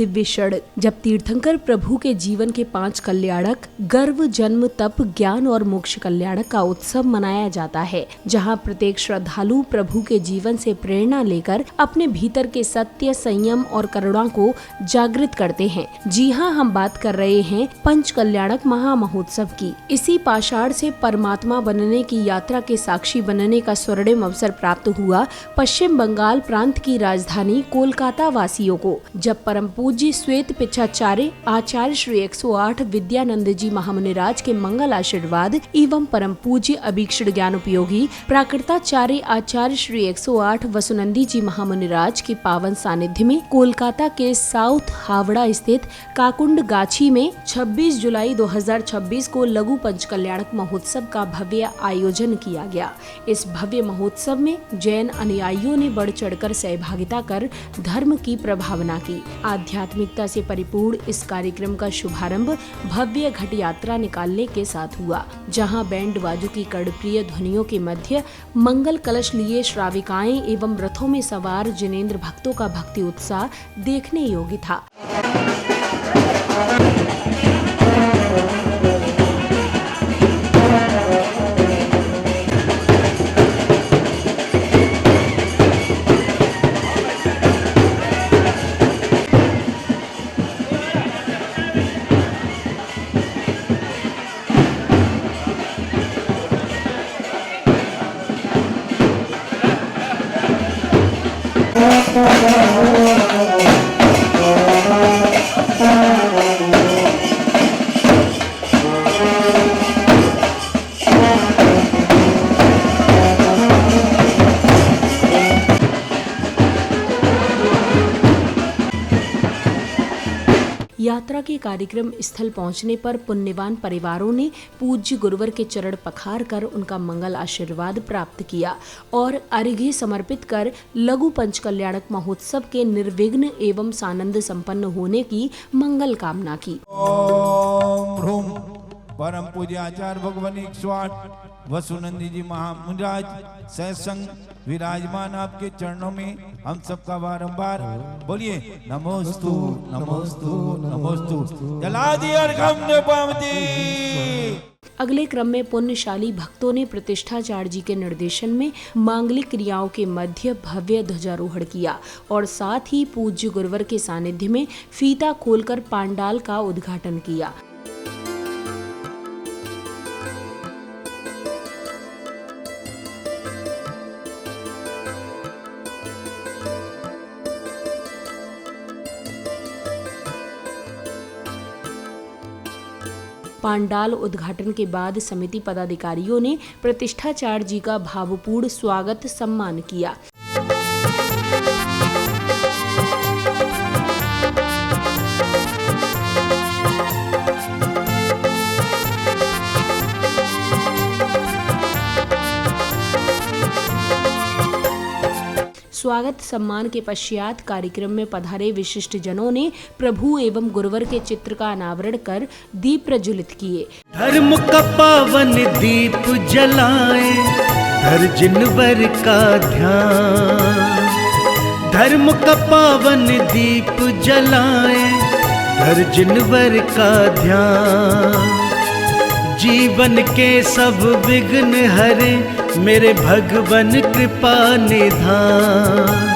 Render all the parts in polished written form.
दिव्य क्षण, जब तीर्थंकर प्रभु के जीवन के 5 कल्याणक गर्व, जन्म, तप, ज्ञान और मोक्ष कल्याणक का उत्सव मनाया जाता है, जहां प्रत्येक श्रद्धालु प्रभु के जीवन से प्रेरणा लेकर अपने भीतर के सत्य, संयम और करुणा को जागृत करते हैं। जी हां, हम बात कर रहे हैं पंच कल्याणक महा महोत्सव की। इसी पाषाण से परमात्मा बनने की यात्रा के साक्षी बनने का स्वर्णिम अवसर प्राप्त हुआ पश्चिम बंगाल प्रांत की राजधानी कोलकाता वासियों को, जब परम पूज्य श्वेत पिछाचार्य आचार्य श्री 108 विद्यानंद जी महामुनिराज के मंगल आशीर्वाद एवं परम पूज्य अभीक्षण ज्ञान उपयोगी प्राकृताचार्य आचार्य श्री 108 वसुनंदी जी महामुनिराज के पावन सानिध्य में कोलकाता के साउथ हावड़ा स्थित काकुंड गाछी में 26 जुलाई 2026 को लघु पंच कल्याणक महोत्सव का भव्य आयोजन किया गया। इस भव्य महोत्सव में जैन अनुयायियों ने बढ़ चढ़कर सहभागिता कर धर्म की प्रभावना की। आध्यात्मिकता से परिपूर्ण इस कार्यक्रम का शुभारंभ भव्य घट यात्रा निकालने के साथ हुआ, जहां बैंड बाजों की कर्णप्रिय ध्वनियों के मध्य मंगल कलश लिए श्राविकाएं एवं रथों में सवार जिनेंद्र भक्तों का भक्ति उत्साह देखने योग्य था। यात्रा के कार्यक्रम स्थल पहुंचने पर पुण्यवान परिवारों ने पूज्य गुरुवर के चरण पखार कर उनका मंगल आशीर्वाद प्राप्त किया और अर्घ्य समर्पित कर लघु पंच कल्याणक महोत्सव के निर्विघ्न एवं सानंद संपन्न होने की मंगल कामना की। ओम परम पूज्य आचार्य भगवान 108 वसुनंदी जी महामुनिराज सत्संग विराजमान आपके चरणों में हम सबका बारंबार बोलिए नमोस्तु नमोस्तु नमोस्तु। जला दी और हमने पावती। अगले क्रम में पुण्यशाली भक्तों ने प्रतिष्ठाचार्य जी के निर्देशन में मांगलिक क्रियाओं के मध्य भव्य ध्वजारोहण किया और साथ ही पूज्य गुरुवर के सानिध्य में फीता खोलकर पांडाल का उद्घाटन किया। पांडाल उद्घाटन के बाद समिति पदाधिकारियों ने प्रतिष्ठाचार्य जी का भावपूर्ण स्वागत सम्मान किया। स्वागत सम्मान के पश्चात कार्यक्रम में पधारे विशिष्ट जनों ने प्रभु एवं गुरुवर के चित्र का अनावरण कर दीप प्रज्वलित किए। धर्म का पावन दीप जलाए, धर जिनवर का ध्यान। धर्म का पावन दीप जलाए, धर जिनवर का ध्यान। जीवन के सब विघ्न हरे, मेरे भगवन कृपा निधान।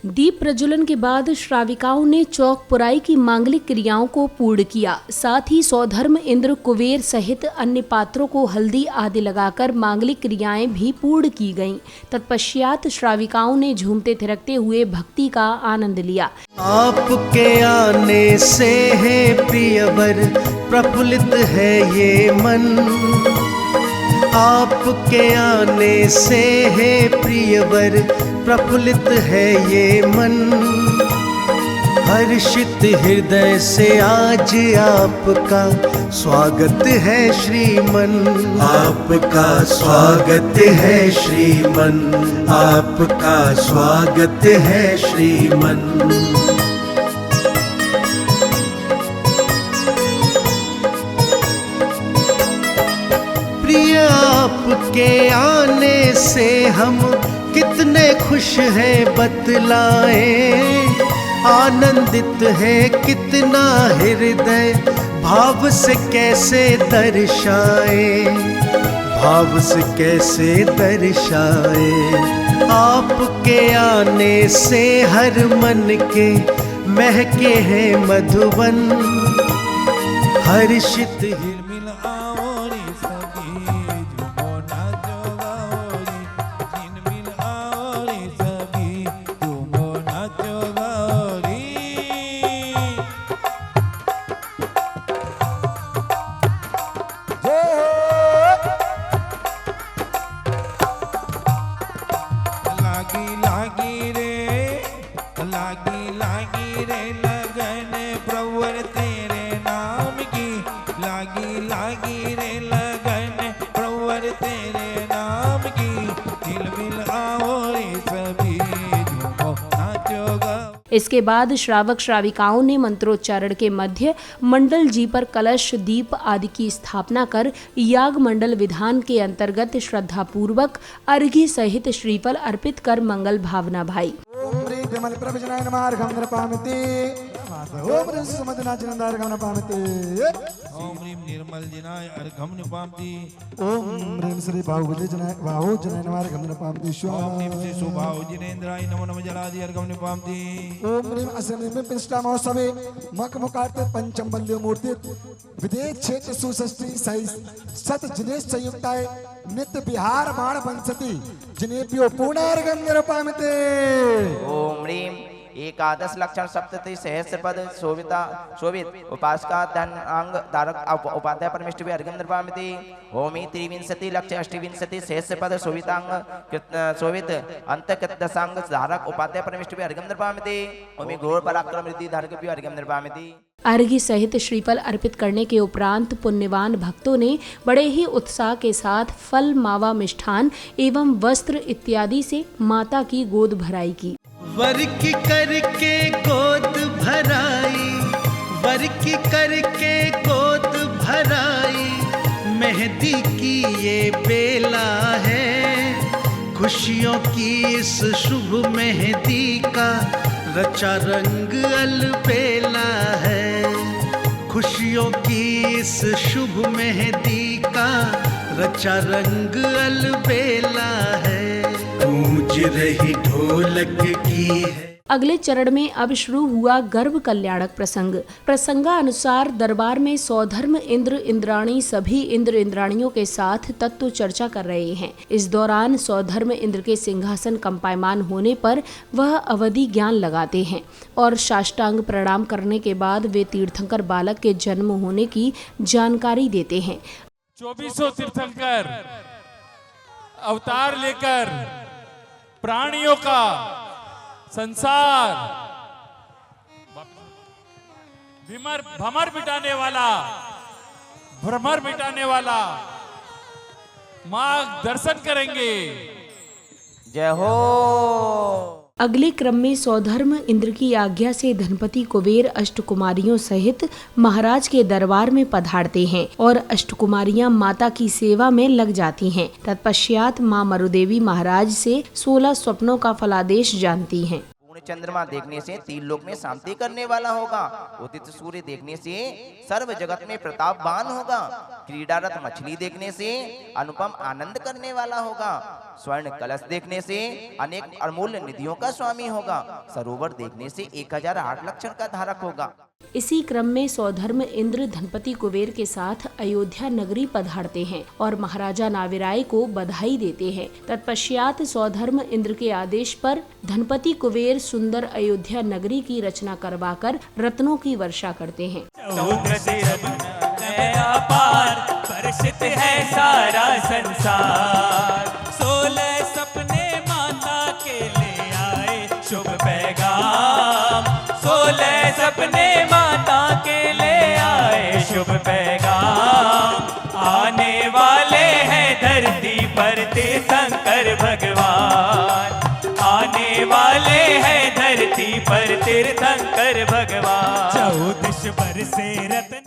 दीप प्रज्वलन के बाद श्राविकाओं ने चौक पुराई की मांगलिक क्रियाओं को पूर्ण किया। साथ ही सौधर्म इंद्र, कुबेर सहित अन्य पात्रों को हल्दी आदि लगाकर मांगलिक क्रियाएं भी पूर्ण की गईं। तत्पश्चात श्राविकाओं ने झूमते थिरकते हुए भक्ति का आनंद लिया। आपके आने से है प्रियवर, प्रफुल्लित है ये मन। आपके आने से है प्रियवर, प्रफुल्लित है ये मन। हर्षित हृदय से आज आपका स्वागत है श्रीमन। आपका स्वागत है श्रीमन, आपका स्वागत है श्रीमन। प्रिय आपके आने से हम कितने खुश हैं बतलाएं। आनंदित है कितना हृदय, भाव से कैसे दर्शाए, भाव से कैसे दर्शाए। आपके आने से हर मन के महके हैं मधुबन, हर्षित झिलमिल आओ रे सभी, झूमो नाचो गाओ रे। झिलमिल आओ रे सभी, झूमो नाचो गाओ रे। लागी लागी रे, लागी रे लगन प्रवर तेरे नाम की। लागी रे लगन प्रवर तेरे नाम की। झिलमिल आओ रे सभी, झूमो नाचो गाओ। इसके बाद श्रावक श्राविकाओं ने मंत्रोच्चारण के मध्य मंडल जी पर कलश, दीप आदि की स्थापना कर याग मंडल विधान के अंतर्गत श्रद्धा पूर्वक अर्घ्य सहित श्रीफल अर्पित कर मंगल भावना भाई। ओम ह्रीं विमल प्रभजनाय नमः अर्घं नृपामिति। ओम ह्रीं सुमधुनाचनन्दाय अर्घं नृपामिति। ओम ह्रीं निर्मल जिनाय अर्घम निपामति। ओम ह्रीं श्री बाहुजनाय नमः अर्घं नृपामिति। ओम ह्रीं श्री सुबाहु जिनेन्द्राय नमो नमः जलादि अर्घम निपामति। ओम ह्रीं अस्मिन् पिष्टा महोत्सवे मखमुखार्थ पंचम बल्यो मूर्ति विदेश क्षेत्र सुषष्टि सही सत जिनेश संयुक्ताय नित्य विहार बाण वंशति जिनेभ्यो पूर्णार्घं नृपामिति। ओम ह्रीं एकादश लक्षण सप्तति सहस्र पद शोभित उपासका धन अंग धारक उपाध्याय परमेष्टि अर्घ्यं नृपामिति। होमी त्रिविंशति लक्ष अष्टविंशति सहस्र पद शोभितांग शोभित अंतकृत दशांग धारक उपाध्याय परमेष्टि अर्घ्यं नृपामिति। होमी घोर पराक्रम रिद्धि धारक अर्घ्यं नृपामिति। अर्घ्य सहित श्रीफल अर्पित करने के उपरांत पुण्यवान भक्तों ने बड़े ही उत्साह के साथ फल, मावा, मिष्ठान एवं वस्त्र इत्यादि से माता की गोद भराई की। वर की करके गोद भराई, वर की करके गोद भराई, मेहंदी की ये बेला है, खुशियों की इस शुभ मेहंदी का रचा रंग अलबेला है, खुशियों की इस शुभ मेहंदी का रचा रंग अलबेला है, गूंज रही ढोलक की है। अगले चरण में अब शुरू हुआ गर्भ कल्याणक प्रसंग। प्रसंगानुसार दरबार में सौधर्म इंद्र इंद्राणी सभी इंद्र इंद्राणियों के साथ तत्व चर्चा कर रहे हैं। इस दौरान सौधर्म इंद्र के सिंहासन कंपायमान होने पर वह अवधि ज्ञान लगाते हैं और साष्टांग प्रणाम करने के बाद वे तीर्थंकर बालक के जन्म होने की जानकारी देते हैं। 2400 तीर्थंकर अवतार लेकर प्राणियों का संसार भ्रमर मिटाने वाला, भ्रमर मिटाने वाला मां दर्शन करेंगे। जय हो। अगले क्रम में सौधर्म इंद्र की आज्ञा से धनपति कुबेर अष्टकुमारियों सहित महाराज के दरबार में पधारते हैं और अष्टकुमारियां माता की सेवा में लग जाती हैं। तत्पश्चात मां मरुदेवी महाराज से 16 स्वप्नों का फलादेश जानती हैं। चंद्रमा देखने से तीन लोक में शांति करने वाला होगा, उदित सूर्य देखने से सर्व जगत में प्रतापवान होगा, क्रीडारत मछली देखने से अनुपम आनंद करने वाला होगा, स्वर्ण कलश देखने से अनेक अमूल्य निधियों का स्वामी होगा, सरोवर देखने से 1008 लक्षण का धारक होगा। इसी क्रम में सौधर्म इंद्र धनपति कुबेर के साथ अयोध्या नगरी पधारते हैं और महाराजा नाविराय को बधाई देते हैं। तत्पश्चात सौधर्म इंद्र के आदेश पर धनपति कुबेर सुंदर अयोध्या नगरी की रचना करवाकर रत्नों की वर्षा करते हैं। परिचित है सारा संसार, 16 सपने माता के ले आए शुभ पैगाम, 16 सपने माता के ले आए शुभ पैगाम, आने वाले हैं धरती पर तीर्थंकर भगवान, आने वाले हैं धरती पर तीर्थंकर भगवान। 14 बरसे रत्न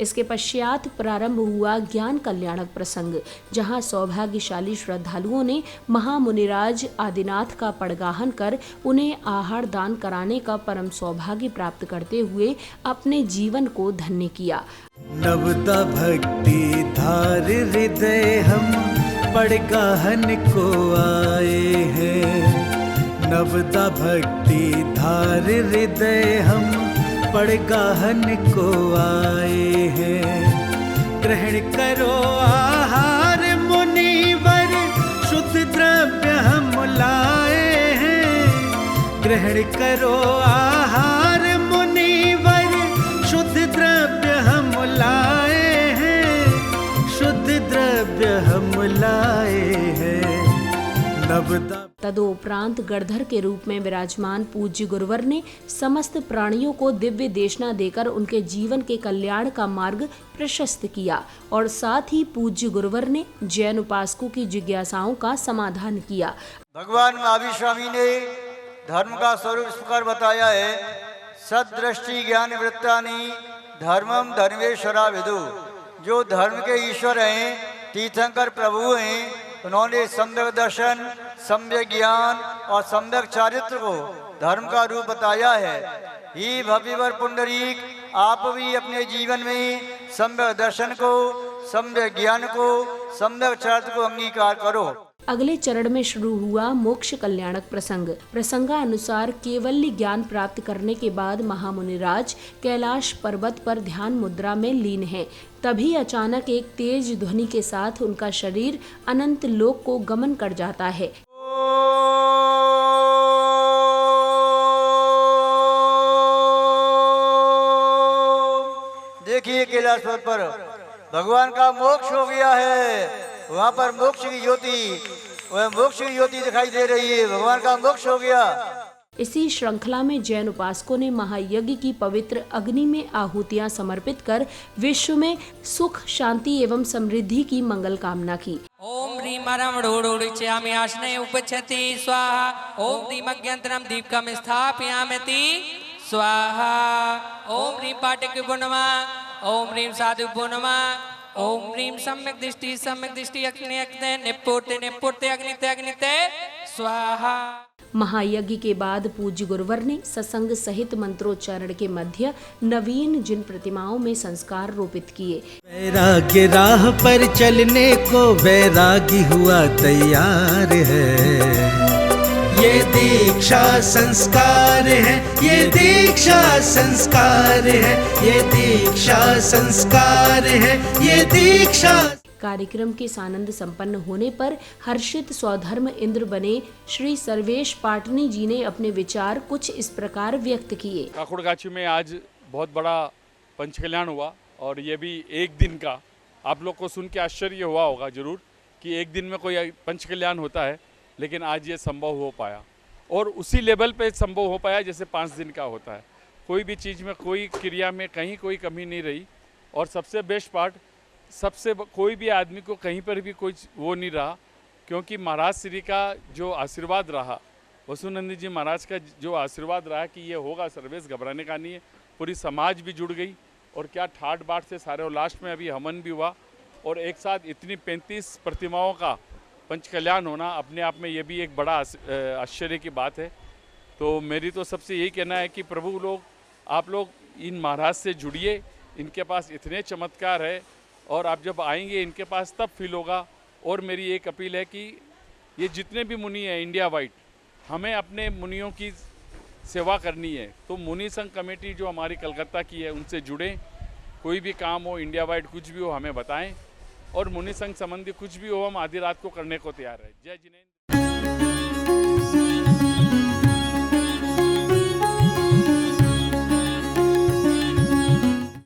इसके पश्चात प्रारंभ हुआ ज्ञान कल्याणक प्रसंग, जहां सौभाग्यशाली श्रद्धालुओं ने महामुनिराज आदिनाथ का पड़गाहन कर उन्हें आहार दान कराने का परम सौभाग्य प्राप्त करते हुए अपने जीवन को धन्य किया। नवदा भक्ति धार हृदय हम पड़गाहन को आए हैं। नवदा भक्ति धार हृदय हम पड़गाहन को आए हैं। ग्रहण करो आहार मुनिवर, शुद्ध द्रव्य हम लाए हैं। ग्रहण करो आहार मुनिवर, शुद्ध द्रव्य हम लाए हैं। शुद्ध द्रव्य हम लाए हैं। नवदा तदोपरांत गणधर के रूप में विराजमान पूज्य गुरुवर ने समस्त प्राणियों को दिव्य देशना देकर उनके जीवन के कल्याण का मार्ग प्रशस्त किया और साथ ही पूज्य गुरुवर ने जैन उपासकों की जिज्ञासाओं का समाधान किया। भगवान महावीर स्वामी ने धर्म का स्वरूप इस प्रकार बताया है, सदृष्टि ज्ञान वृत्तानि धर्मम धर्मेश्वरा विदु। जो धर्म के ईश्वर हैं, तीर्थंकर प्रभु हैं, उन्होंने सम्यक दर्शन, सम्यक ज्ञान और सम्यक चारित्र को धर्म का रूप बताया है। ही भव्यवर पुंडरीक, आप भी अपने जीवन में सम्यक दर्शन को, सम्यक ज्ञान को, सम्यक चारित्र को अंगीकार करो। अगले चरण में शुरू हुआ मोक्ष कल्याणक प्रसंग। प्रसंगानुसार केवल्य ज्ञान प्राप्त करने के बाद महामुनिराज कैलाश पर्वत पर ध्यान मुद्रा में लीन हैं। तभी अचानक एक तेज ध्वनि के साथ उनका शरीर अनंत लोक को गमन कर जाता है। देखिए कैलाश पर्वत पर भगवान का मोक्ष हो गया है। वहाँ पर मोक्ष की ज्योति दिखाई दे रही है। भगवान का मोक्ष हो गया। इसी श्रृंखला में जैन उपासकों ने महायज्ञ की पवित्र अग्नि में आहुतियां समर्पित कर विश्व में सुख, शांति एवं समृद्धि की मंगल कामना की। ओम ह्रीं परम रूढ़ुड़िच्यामि आसने उपच्छति स्वाहा। ओम ह्रीं अज्ञान्तरं दीपकं स्थापयामि स्वाहा। ओम ह्रीं पाटिके नमः। ओम ह्रीं साधुभ्यो नमः। ओम ह्रीं सम्यक दृष्टि अग्नि अग्नि निपुर्ते अग्निते स्वाहा। महायज्ञ के बाद पूज्य गुरुवर ने सत्संग सहित मंत्रोच्चारण के मध्य नवीन जिन प्रतिमाओं में संस्कार रोपित किए। वैराग्य राह पर चलने को वैरागी हुआ तैयार है। ये दीक्षा संस्कार है, ये दीक्षा संस्कार है, ये दीक्षा संस्कार है, ये दीक्षा। कार्यक्रम के सानंद संपन्न होने पर हर्षित स्वधर्म इंद्र बने श्री सर्वेश पाटनी जी ने अपने विचार कुछ इस प्रकार व्यक्त किए। काकुड़गाछी में आज बहुत बड़ा पंच कल्याण हुआ और ये भी एक दिन का। आप लोग को सुन के आश्चर्य हुआ होगा जरूर कि एक दिन में कोई पंच कल्याण होता है, लेकिन आज ये संभव हो पाया और उसी लेवल पे संभव हो पाया जैसे 5 दिन का होता है। कोई भी चीज़ में, कोई क्रिया में कहीं कोई कमी नहीं रही और सबसे बेस्ट पार्ट, कोई भी आदमी को कहीं पर भी कोई वो नहीं रहा, क्योंकि महाराज श्री का जो आशीर्वाद रहा, वसुनंदी जी महाराज का जो आशीर्वाद रहा कि ये होगा सर्वेश, घबराने का नहीं है। पूरी समाज भी जुड़ गई और क्या ठाट बाट से सारे, और लास्ट में अभी हवन भी हुआ और एक साथ इतनी 35 प्रतिमाओं का पंच कल्याण होना अपने आप में ये भी एक बड़ा आश्चर्य की बात है। तो मेरी तो सबसे यही कहना है कि प्रभु लोग, आप लोग इन महाराज से जुड़िए, इनके पास इतने चमत्कार है और आप जब आएंगे इनके पास तब फील होगा। और मेरी एक अपील है कि ये जितने भी मुनि हैं इंडिया वाइड, हमें अपने मुनियों की सेवा करनी है। तो मुनि संघ कमेटी जो हमारी कलकत्ता की है उनसे जुड़ें। कोई भी काम हो, इंडिया वाइड कुछ भी हो, हमें बताएं और मुनि संघ संबंधी कुछ भी हो, हम आधी रात को करने को तैयार है। जय जिनेन्द्र।